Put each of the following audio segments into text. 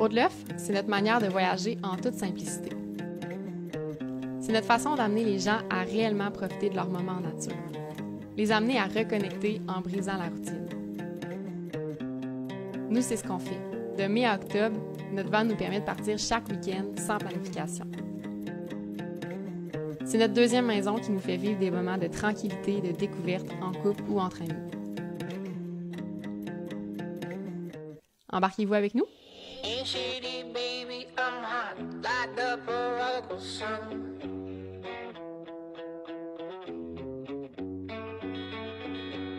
Peau de l'œuf, c'est notre manière de voyager en toute simplicité. C'est notre façon d'amener les gens à réellement profiter de leur moment en nature. Les amener à reconnecter en brisant la routine. Nous, c'est ce qu'on fait. De mai à octobre, notre van nous permet de partir chaque week-end sans planification. C'est notre deuxième maison qui nous fait vivre des moments de tranquillité et de découverte en couple ou entre amis. Embarquez-vous avec nous?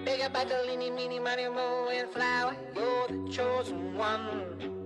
Big up at the Lini, Mini, Money, Mo, and Flower, you're the chosen one.